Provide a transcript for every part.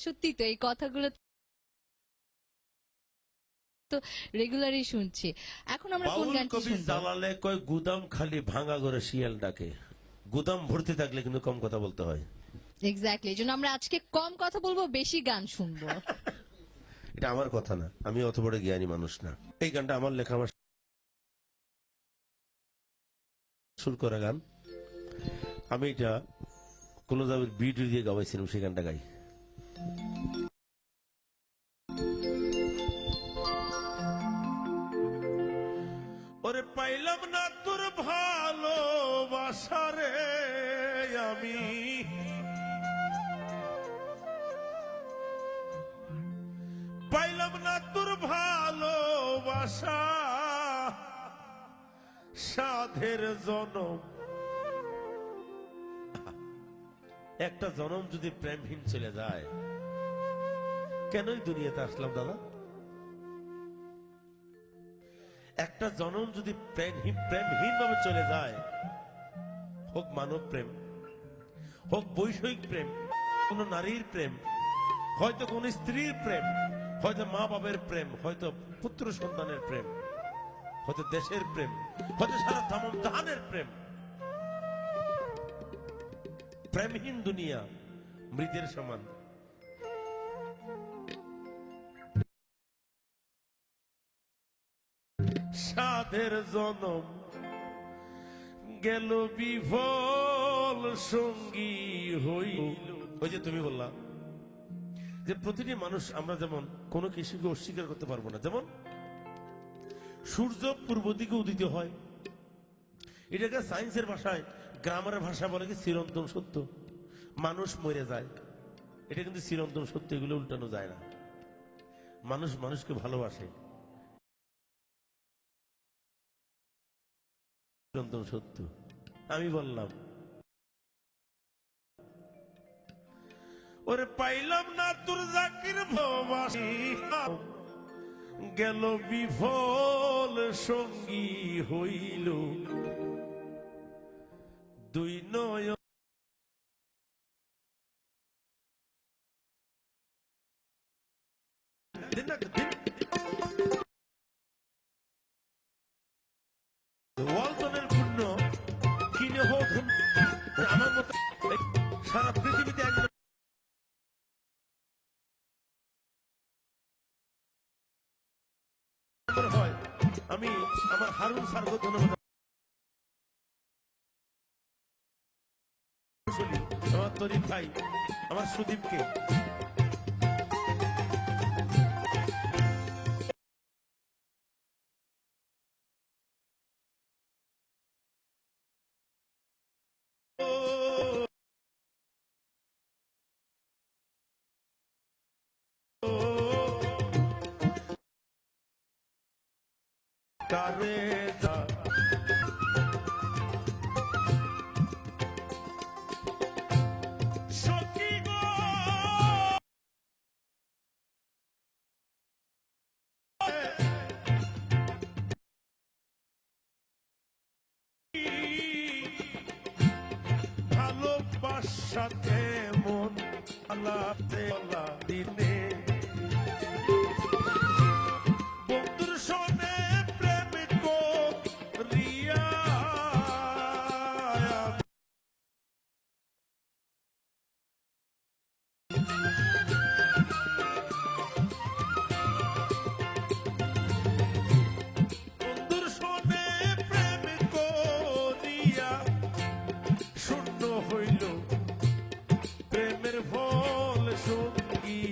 সত্যি তো এই কথাগুলো তো রেগুলারই শুনছি। এখন আমরা কোন বাউল গানটি কবি শুনবো? জালালে কয় গুদাম খালি ভাঙা করে শিয়াল ডাকে। গুদাম ভর্তি থাকলে কিন্তু কম কথা বলতে হয়। এক্স্যাক্টলি, এই জন্য আমরা আজকে কম কথা বলবো, বেশি গান শুনবো। এটা আমার কথা না, আমি অত বড় জ্ঞানী মানুষ না। এই গানটা আমার লেখা, আমার সুর করা গান। আমি এটা কুলজাবের ভিডিও দিয়ে গাওয়াইছিলাম, সেই গানটা গাই। ওরে পাইলাম না তোর ভালোবাসা রে, আমি পাইলাম না তোর ভালোবাসা, সাধের জনম। একটা জনম যদি প্রেমহীন চলে যায়, কেনই দুনিয়াতে আসলাম দাদা? একটা জনম যদি প্রেমহীন ভাবে চলে যায়, হোক মানব প্রেম, হোক বৈষয়িক প্রেম, কোন নারীর প্রেম, হয়তো কোন স্ত্রীর প্রেম, হয়তো মা বাবার প্রেম, হয়তো পুত্র সন্তানের প্রেম, হয়তো দেশের প্রেম, হয়তো সারা তামাম জাহানের প্রেম, প্রেমহীন দুনিয়া মৃতের সমান। সাধের জনম গেল বিফল সঙ্গী হইল। ওই যে তুমি বললা যে প্রতিটি মানুষ, আমরা যেমন কোনো কিছুকে অস্বীকার করতে পারবো না, যেমন সূর্য পূর্ব দিকে উদিত হয়, এটাকে সায়েন্সের ভাষায়, গ্রামারের ভাষা বলে কি চিরন্তন সত্য। মানুষ মরে যায়, এটা কিন্তু চিরন্তন সত্য, এগুলো উল্টানো যায় না। মানুষ মানুষকে ভালোবাসে, চিরন্তন সত্য। আমি বললাম ওরে পাইলাম না তোর জাকির ভালোবাসি, গেল বিফল সঙ্গী হইল দুই নয়ন। ওয়ালটনের পূর্ণ কিনে হোক আমার মতো সারা পৃথিবীতে একজন হয়। আমি আমার হারুন স্যারকে ধন্যবাদ, আমার তরিফ ভাই, আমার সুদীপকে। কারে যা সখী গো, ভালোবাসাতে মন আলাপে দিনে বন্ধুর সনে প্রেম করিয়া বন্ধুর সনে প্রেম করিয়া শূন্য হইল প্রেমের ফল সঙ্গী।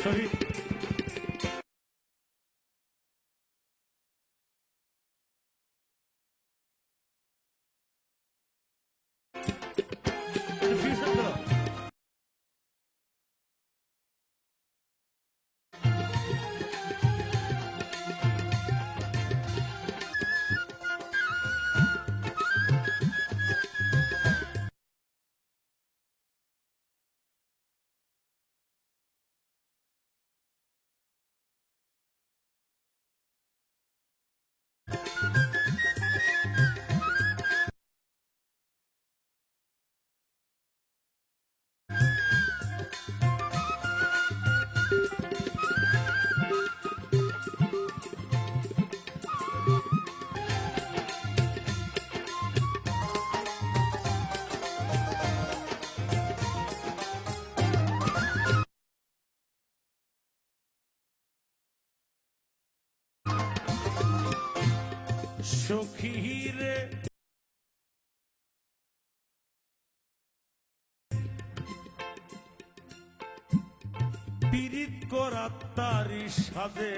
শহীদ ফিউশন করো। সখী রে পীড়িত করা তারি সাজে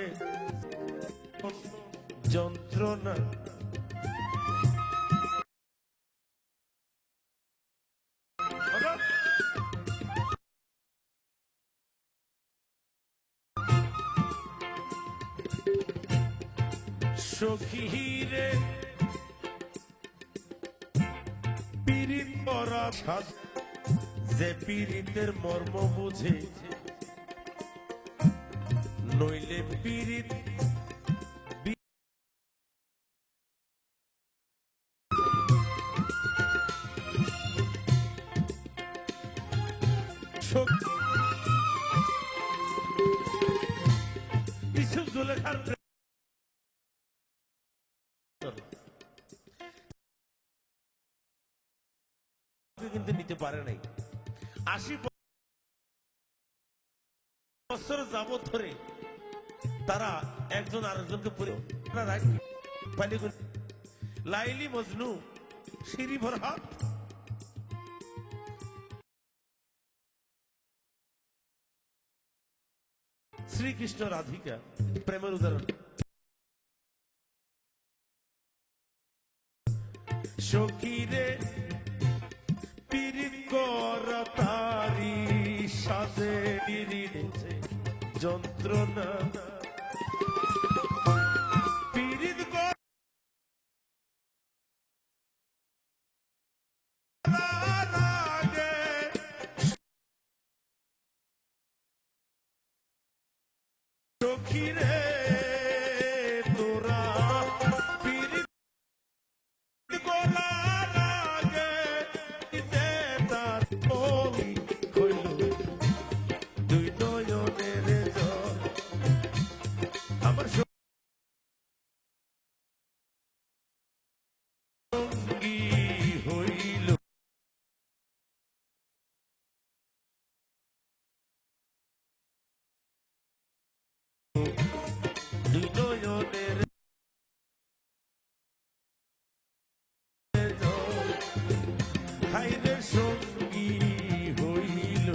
যন্ত্রণা সখী রে পীড়িত করা সাজ যে পীড়িতের মর্ম বুঝে নইলে পীড়িত ইসুফ জুলেখার কিন্তু নিতে পারে নাই 80 বছর যাবত ধরে তারা একজন আরেকজনকে লাইলি মজনু সিঁড়ি ভরহাট শ্রীকৃষ্ণ রাধিকা প্রেমের উদাহরণ সখীরে পীড়িত করা তারি সাজে পীড়িতে যন্ত্রণা পীড়িত করার আগে সখীরে তোরা পীড়িত করার আগে তার কবি হইল দুই নয়নের জল আমার সঙ্গী হইল দুই নয়নের জল হাইরে সঙ্গী হইল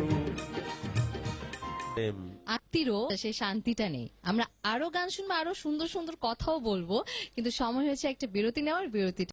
আত্মীরও সেই শান্তিটা নেই। আমরা আরো গান শুনবো, আরো সুন্দর সুন্দর কথাও বলবো, কিন্তু সময় হয়েছে একটা বিরতি নেওয়ার। বিরতিটা